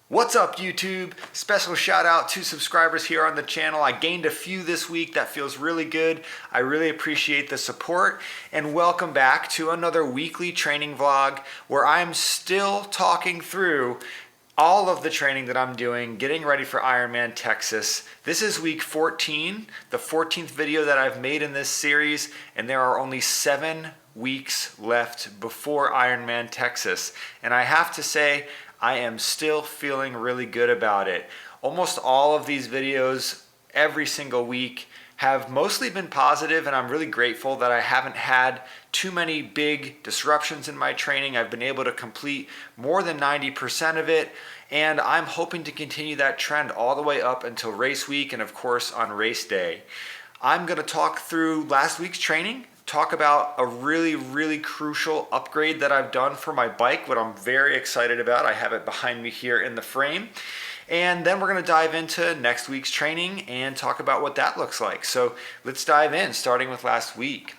What's up, YouTube? Special shout out to subscribers here on the channel. I gained a few this week. That feels really good. I really appreciate the support, and welcome back to another weekly training vlog where I'm still talking through all of the training that I'm doing, getting ready for Ironman Texas. This is week 14, the 14th video that I've made in this series, and there are only 7 weeks left before Ironman Texas. And I have to say, I am still feeling really good about it. Almost all of these videos every single week have mostly been positive, and I'm really grateful that I haven't had too many big disruptions in my training. I've been able to complete more than 90% of it, and I'm hoping to continue that trend all the way up until race week and of course on race day. I'm going to talk through last week's training, talk about a really crucial upgrade that I've done for my bike, what I'm very excited about. I have it behind me here in the frame. And then we're going to dive into next week's training and talk about what that looks like. So let's dive in, starting with last week.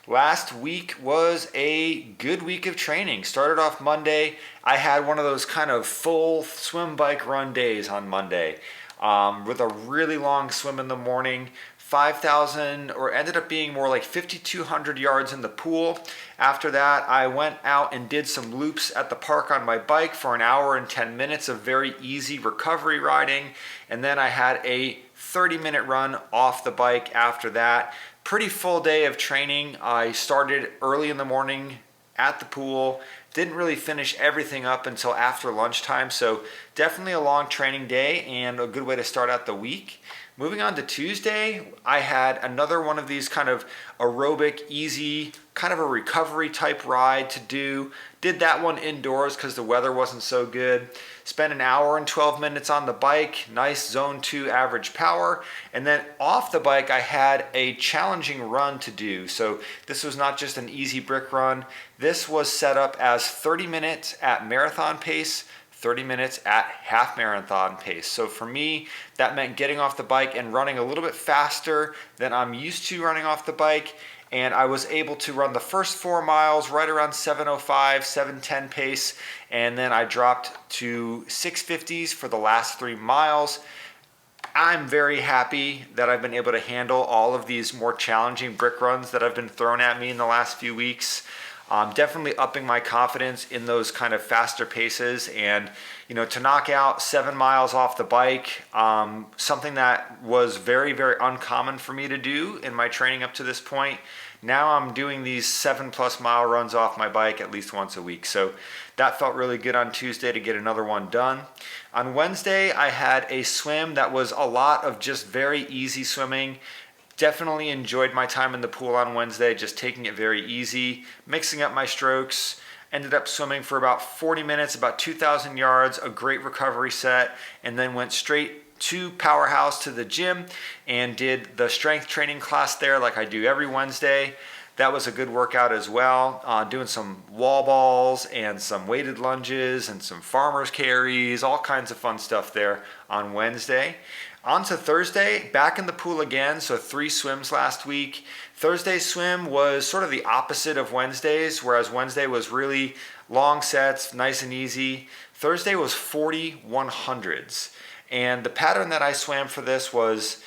Last week was a good week of training. Started off Monday. I had one of those kind of full swim, bike, run days on Monday with a really long swim in the morning. 5,000, or ended up being more like 5,200 yards in the pool. After that, I went out and did some loops at the park on my bike for an hour and 10 minutes of very easy recovery riding. And then I had a 30-minute run off the bike after that. Pretty full day of training. I started early in the morning at the pool. Didn't really finish everything up until after lunchtime. So definitely a long training day and a good way to start out the week. Moving on to Tuesday, I had another one of these kind of aerobic, easy, kind of a recovery type ride to do. Did that one indoors because the weather wasn't so good. Spent an hour and 12 minutes on the bike, nice zone 2 average power. And then off the bike, I had a challenging run to do. So this was not just an easy brick run. This was set up as 30 minutes at marathon pace, 30 minutes at half marathon pace. So for me, that meant getting off the bike and running a little bit faster than I'm used to running off the bike. And I was able to run the first 4 miles right around 7:05, 7:10 pace. And then I dropped to 6:50s for the last 3 miles. I'm very happy that I've been able to handle all of these more challenging brick runs that have been thrown at me in the last few weeks. Definitely upping my confidence in those kind of faster paces, and to knock out 7 miles off the bike, something that was very uncommon for me to do in my training up to this point. Now I'm doing these 7+ mile runs off my bike at least once a week, so that felt really good on Tuesday to get another one done. On Wednesday, I had a swim that was a lot of just very easy swimming. Definitely enjoyed my time in the pool on Wednesday, just taking it very easy, mixing up my strokes. Ended up swimming for about 40 minutes, about 2,000 yards, a great recovery set, and then went straight to Powerhouse to the gym and did the strength training class there like I do every Wednesday. That was a good workout as well, doing some wall balls and some weighted lunges and some farmer's carries, all kinds of fun stuff there on Wednesday. On to Thursday, back in the pool again, so 3 swims last week. Thursday's swim was sort of the opposite of Wednesday's, whereas Wednesday was really long sets, nice and easy. Thursday was 40 100s, and the pattern that I swam for this was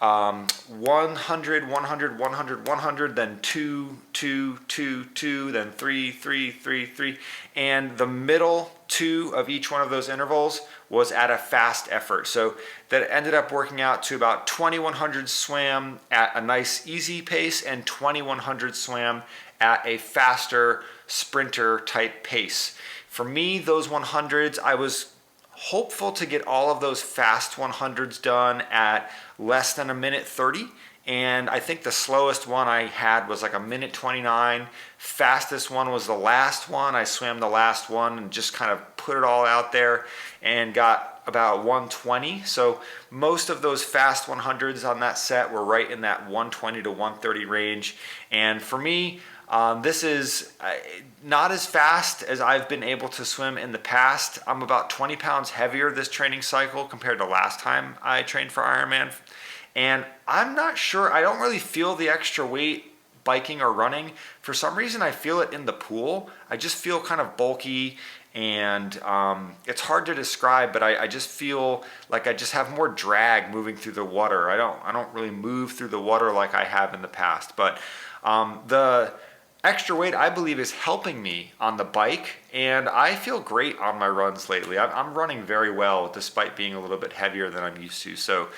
100, 100, 100, 100, then 2, 2, 2, 2, then 3, 3, 3, 3, and the middle 2 of each one of those intervals was at a fast effort. So that ended up working out to about 2100 swam at a nice easy pace and 2100 swam at a faster sprinter type pace. For me, those 100s, I was hopeful to get all of those fast 100s done at less than 1:30. And I think the slowest one I had was like 1:29. Fastest one was the last one. I swam the last one and just kind of put it all out there and got about 1:20. So most of those fast 100s on that set were right in that 1:20 to 1:30 range. And for me, this is not as fast as I've been able to swim in the past. I'm about 20 pounds heavier this training cycle compared to last time I trained for Ironman. And I'm not sure, I don't really feel the extra weight biking or running. For some reason, I feel it in the pool. I just feel kind of bulky and it's hard to describe, but I just feel like I just have more drag moving through the water. I don't really move through the water like I have in the past, but the extra weight, I believe, is helping me on the bike, and I feel great on my runs lately. I'm running very well despite being a little bit heavier than I'm used to. So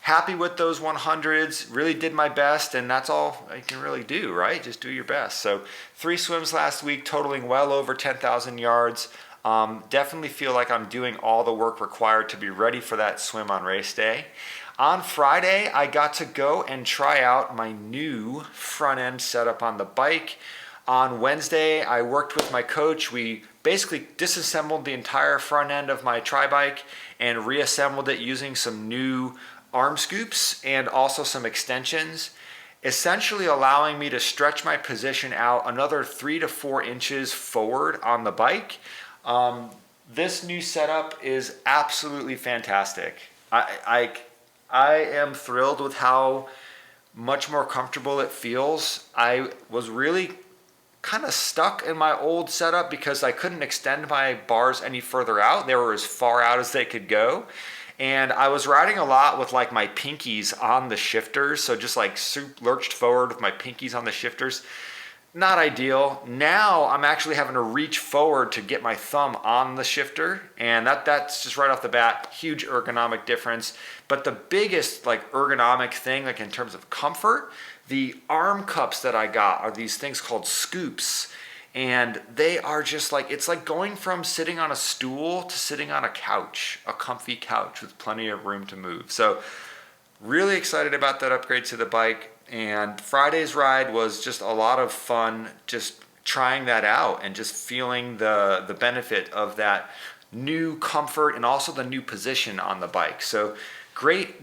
happy with those 100s, really did my best, and that's all I can really do, right? Just do your best. So 3 swims last week, totaling well over 10,000 yards. Definitely feel like I'm doing all the work required to be ready for that swim on race day. On Friday, I got to go and try out my new front end setup on the bike. On Wednesday, I worked with my coach. We basically disassembled the entire front end of my tri-bike and reassembled it using some new arm scoops and also some extensions, essentially allowing me to stretch my position out another 3 to 4 inches forward on the bike. This new setup is absolutely fantastic. I am thrilled with how much more comfortable it feels. I was really kind of stuck in my old setup because I couldn't extend my bars any further out. They were as far out as they could go. And I was riding a lot with like my pinkies on the shifters. So just like lurched forward with my pinkies on the shifters. Not ideal. Now I'm actually having to reach forward to get my thumb on the shifter, and that's just right off the bat, huge ergonomic difference. But the biggest like ergonomic thing, like in terms of comfort, the arm cups that I got are these things called scoops, and they are just like, it's like going from sitting on a stool to sitting on a couch, a comfy couch with plenty of room to move. So really excited about that upgrade to the bike. And Friday's ride was just a lot of fun, just trying that out and just feeling the benefit of that new comfort and also the new position on the bike. So great,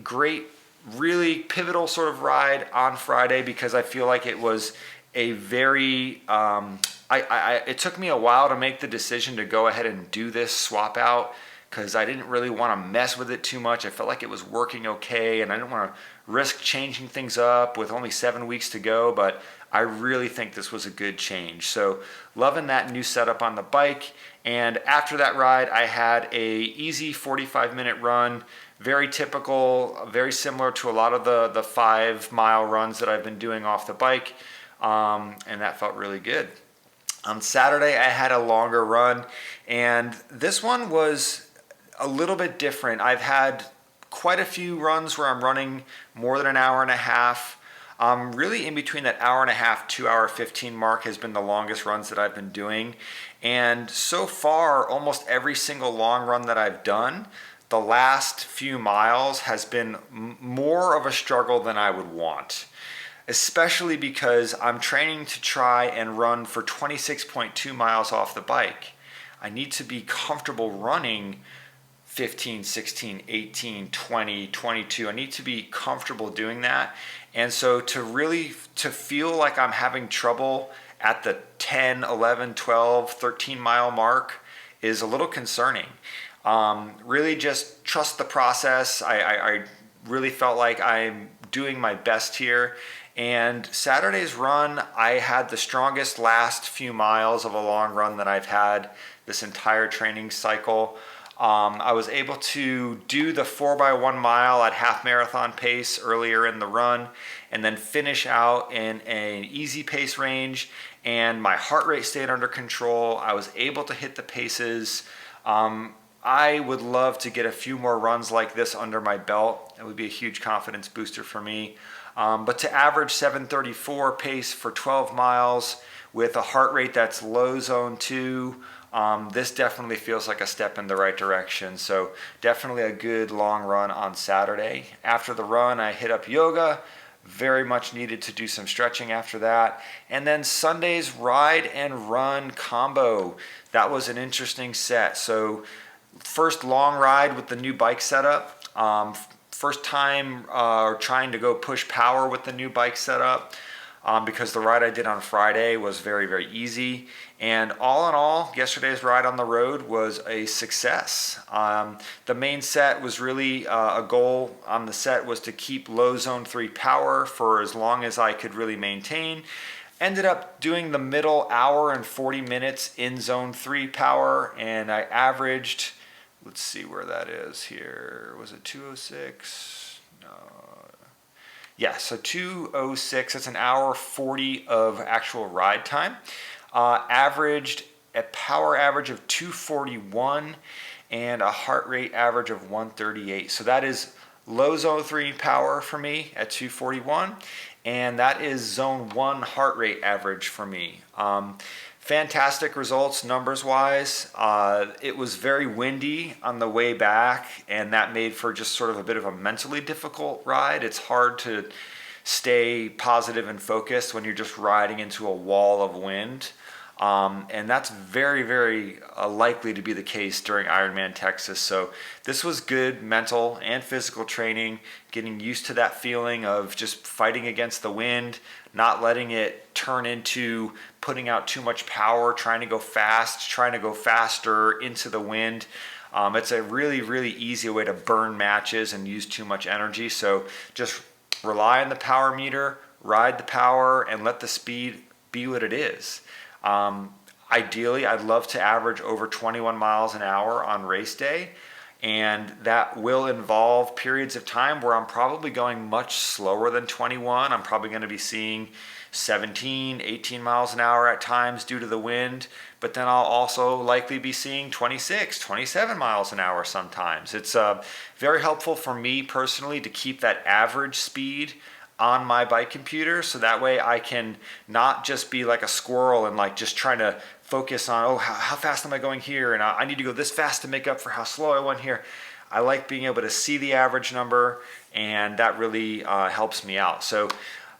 really pivotal sort of ride on Friday because I feel like it was a very, it took me a while to make the decision to go ahead and do this swap out because I didn't really want to mess with it too much. I felt like it was working okay, and I didn't want to risk changing things up with only 7 weeks to go, but I really think this was a good change. So loving that new setup on the bike. And after that ride, I had a easy 45-minute run, very typical, very similar to a lot of the 5-mile runs that I've been doing off the bike, and that felt really good. On Saturday, I had a longer run, and this one was a little bit different. I've had quite a few runs where I'm running more than an hour and a half. Really in between that hour and a half, 2 hour 15 mark has been the longest runs that I've been doing. And so far, almost every single long run that I've done, the last few miles has been more of a struggle than I would want, especially because I'm training to try and run for 26.2 miles off the bike. I need to be comfortable running 15, 16, 18, 20, 22. I need to be comfortable doing that. And so to feel like I'm having trouble at the 10, 11, 12, 13 mile mark is a little concerning. Really just trust the process. I really felt like I'm doing my best here. And Saturday's run, I had the strongest last few miles of a long run that I've had this entire training cycle. I was able to do the 4x1 mile at half marathon pace earlier in the run and then finish out in an easy pace range, and my heart rate stayed under control. I was able to hit the paces. I would love to get a few more runs like this under my belt. It would be a huge confidence booster for me. But to average 7:34 pace for 12 miles with a heart rate that's low zone 2, this definitely feels like a step in the right direction. So definitely a good long run on Saturday. After the run, I hit up yoga. Very much needed to do some stretching after that. And then Sunday's ride and run combo. That was an interesting set. So first long ride with the new bike setup. First time trying to go push power with the new bike setup. Because the ride I did on Friday was very, very easy. And all in all, yesterday's ride on the road was a success. The main set was really a goal on the set was to keep low zone 3 power for as long as I could really maintain. Ended up doing the middle hour and 40 minutes in zone 3 power, and I averaged, let's see where that is here. Was it 206? No. Yeah, so 206, that's an hour 40 of actual ride time. Averaged a power average of 241 and a heart rate average of 138. So that is low zone 3 power for me at 241, and that is zone 1 heart rate average for me. Fantastic results numbers wise. It was very windy on the way back, and that made for just sort of a bit of a mentally difficult ride. It's hard to stay positive and focused when you're just riding into a wall of wind. And that's very, very likely to be the case during Ironman Texas. So this was good mental and physical training, getting used to that feeling of just fighting against the wind, not letting it turn into putting out too much power, trying to go fast, trying to go faster into the wind. It's a really, really easy way to burn matches and use too much energy. So just rely on the power meter, ride the power, and let the speed be what it is. Ideally, I'd love to average over 21 miles an hour on race day, and that will involve periods of time where I'm probably going much slower than 21. I'm probably going to be seeing 17, 18 miles an hour at times due to the wind, but then I'll also likely be seeing 26, 27 miles an hour sometimes. It's very helpful for me personally to keep that average speed on my bike computer, so that way I can not just be like a squirrel and like just trying to focus on, oh, how fast am I going here, and I need to go this fast to make up for how slow I went here. I like being able to see the average number, and that really helps me out. So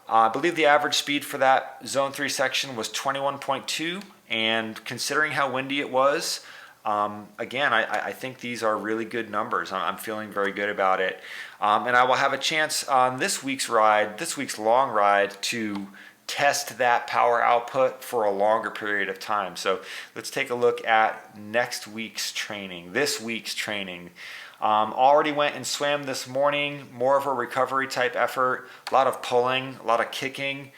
I believe the average speed for that zone 3 section was 21.2, and considering how windy it was, again, I think these are really good numbers. I'm feeling very good about it. And I will have a chance on this week's long ride, to test that power output for a longer period of time. So let's take a look at this week's training. Already went and swam this morning, more of a recovery type effort, a lot of pulling, a lot of kicking.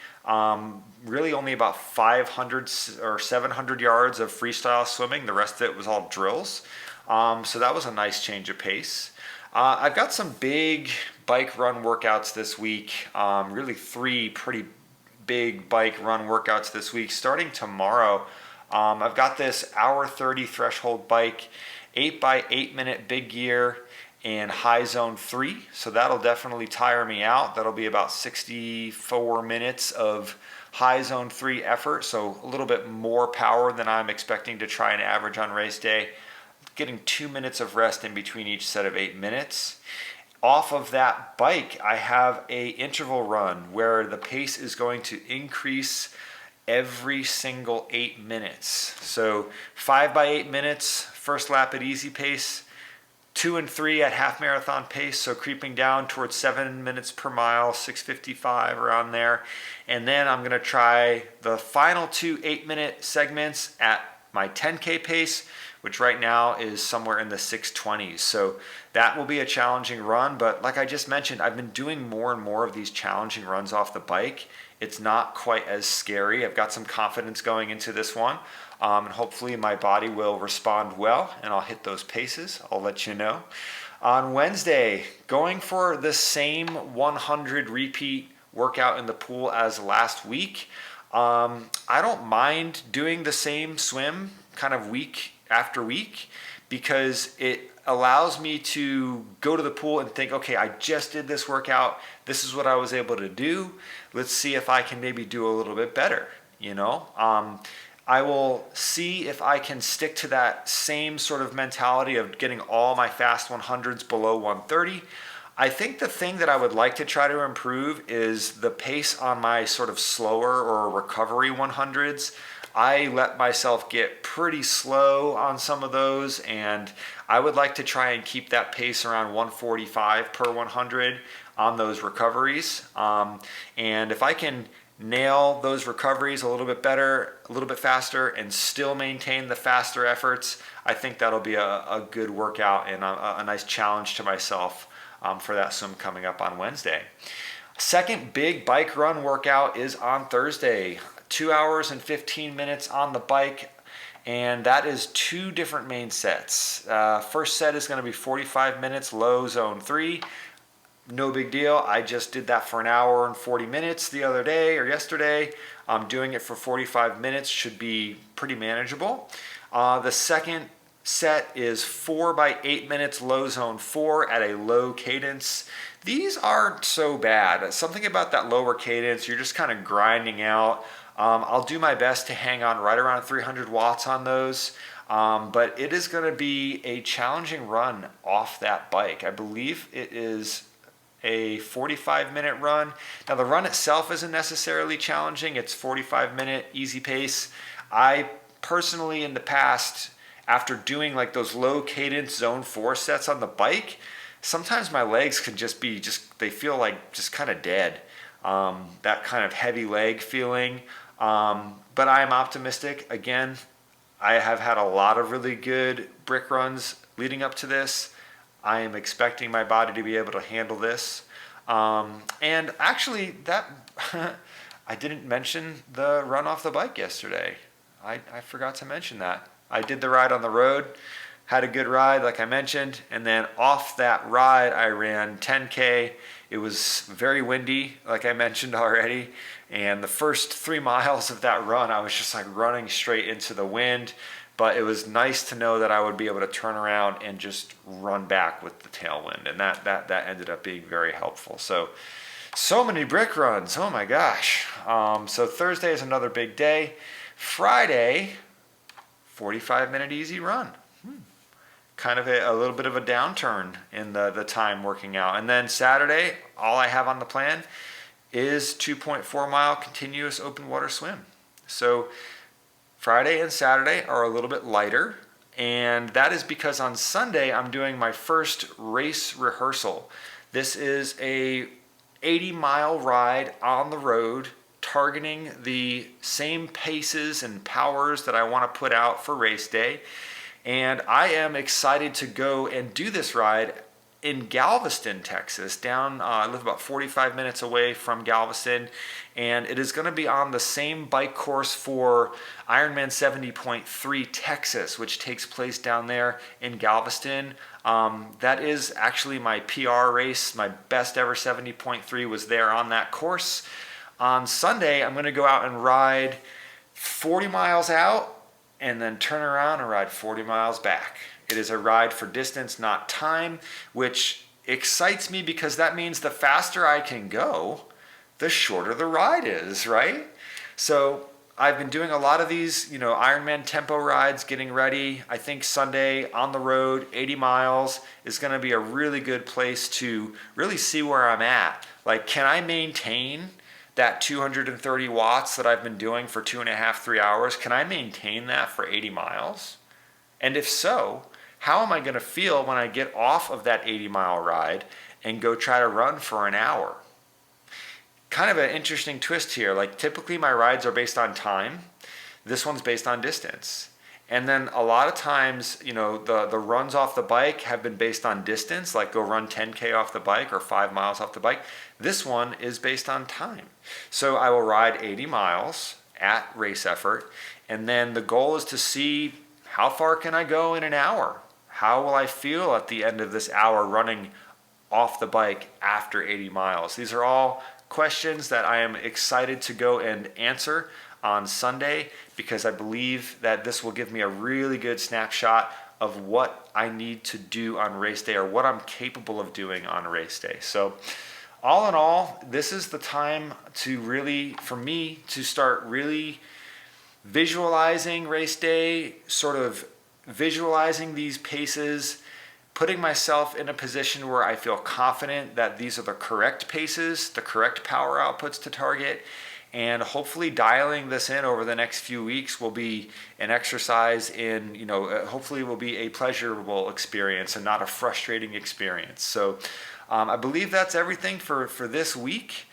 Really only about 500 or 700 yards of freestyle swimming. The rest of it was all drills. So that was a nice change of pace. I've got some big bike run workouts this week. Really 3 pretty big bike run workouts this week. Starting tomorrow, I've got this hour 30 threshold bike, 8x8 minute big gear, and high zone 3. So that'll definitely tire me out. That'll be about 64 minutes of high zone 3 effort. So a little bit more power than I'm expecting to try and average on race day. Getting 2 minutes of rest in between each set of 8 minutes. Off of that bike, I have a interval run where the pace is going to increase every single 8 minutes. So 5x8 minutes, first lap at easy pace, 2 and 3 at half marathon pace, so creeping down towards 7 minutes per mile, 6:55 around there. And then I'm gonna try the final 2 8-minute segments at my 10K pace, which right now is somewhere in the 6:20s. So that will be a challenging run, but like I just mentioned, I've been doing more and more of these challenging runs off the bike. It's not quite as scary. I've got some confidence going into this one, and hopefully my body will respond well and I'll hit those paces. I'll let you know. On Wednesday, going for the same 100 repeat workout in the pool as last week. I don't mind doing the same swim kind of week after week, because it allows me to go to the pool and think, okay, I just did this workout. This is what I was able to do. Let's see if I can maybe do a little bit better, I will see if I can stick to that same sort of mentality of getting all my fast 100s below 130. I think the thing that I would like to try to improve is the pace on my sort of slower or recovery 100s. I let myself get pretty slow on some of those, and I would like to try and keep that pace around 145 per 100 on those recoveries. And if I can nail those recoveries a little bit better, a little bit faster, and still maintain the faster efforts, I think that'll be a good workout and a nice challenge to myself for that swim coming up on Wednesday. Second big bike run workout is on Thursday. 2 hours and 15 minutes on the bike, and that is 2 different main sets. First set is going to be 45 minutes, low zone 3. No big deal. I just did that for an hour and 40 minutes the other day or yesterday. I'm doing it for 45 minutes, should be pretty manageable. The second set is 4 by 8 minutes, low zone 4 at a low cadence. These aren't so bad. Something about that lower cadence, you're just kind of grinding out. I'll do my best to hang on right around 300 watts on those. But it is going to be a challenging run off that bike. I believe it is a 45-minute run. Now the run itself isn't necessarily challenging. It's 45-minute easy pace. I personally in the past, after doing like those low cadence zone 4 sets on the bike, sometimes my legs can they feel like just kind of dead. That kind of heavy leg feeling. But I'm optimistic. Again, I have had a lot of really good brick runs leading up to this. I am expecting my body to be able to handle this. And actually, that I didn't mention the run off the bike yesterday. I forgot to mention that. I did the ride on the road, had a good ride like I mentioned, and then off that ride I ran 10K. It was very windy like I mentioned already, and the first 3 miles of that run I was just like running straight into the wind. But it was nice to know that I would be able to turn around and just run back with the tailwind, and that ended up being very helpful. So many brick runs, oh my gosh. So Thursday is another big day. Friday, 45-minute easy run. Kind of a little bit of a downturn in the time working out. And then Saturday, all I have on the plan is 2.4 mile continuous open water swim. So Friday and Saturday are a little bit lighter, and that is because on Sunday I'm doing my first race rehearsal. This is a 80-mile ride on the road, targeting the same paces and powers that I want to put out for race day. And I am excited to go and do this ride in Galveston, Texas. I live about 45 minutes away from Galveston, and it is going to be on the same bike course for IRONMAN 70.3 Texas, which takes place down there in Galveston. That is actually my PR race. My best ever 70.3 was there on that course. On Sunday, I'm going to go out and ride 40 miles out and then turn around and ride 40 miles back. It is a ride for distance, not time, which excites me because that means the faster I can go, the shorter the ride is, right? So I've been doing a lot of these, Ironman tempo rides, getting ready. I think Sunday on the road, 80 miles is going to be a really good place to really see where I'm at. Like, can I maintain that 230 watts that I've been doing for 2.5, 3 hours? Can I maintain that for 80 miles? And if so, how am I going to feel when I get off of that 80-mile ride and go try to run for an hour? Kind of an interesting twist here. Like, typically my rides are based on time. This one's based on distance. And then a lot of times, the runs off the bike have been based on distance, like go run 10K off the bike or 5 miles off the bike. This one is based on time. So I will ride 80 miles at race effort, and then the goal is to see how far can I go in an hour? How will I feel at the end of this hour running off the bike after 80 miles? These are all questions that I am excited to go and answer on Sunday, because I believe that this will give me a really good snapshot of what I need to do on race day, or what I'm capable of doing on race day. So all in all, this is the time for me to start really visualizing race day, sort of visualizing these paces, putting myself in a position where I feel confident that these are the correct paces, the correct power outputs to target, and hopefully dialing this in over the next few weeks will be an exercise in, hopefully will be a pleasurable experience and not a frustrating experience. So I believe that's everything for this week.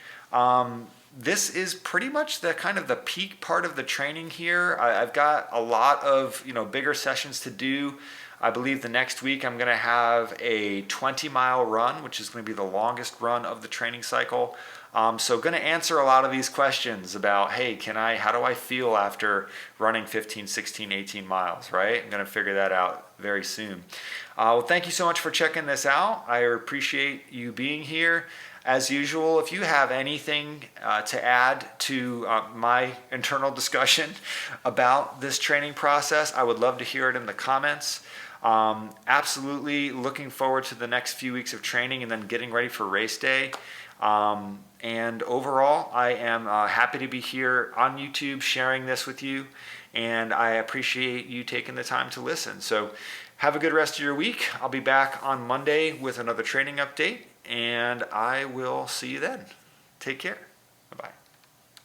This is pretty much the kind of the peak part of the training here. I've got a lot of bigger sessions to do. I believe the next week I'm going to have a 20-mile run, which is going to be the longest run of the training cycle. So going to answer a lot of these questions about, hey, how do I feel after running 15, 16, 18 miles, right? I'm going to figure that out very soon. Well, thank you so much for checking this out. I appreciate you being here. As usual, if you have anything to add to my internal discussion about this training process, I would love to hear it in the comments. Absolutely looking forward to the next few weeks of training and then getting ready for race day. And overall, I am happy to be here on YouTube sharing this with you, and I appreciate you taking the time to listen. So have a good rest of your week. I'll be back on Monday with another training update, and I will see you then. Take care. Bye-bye.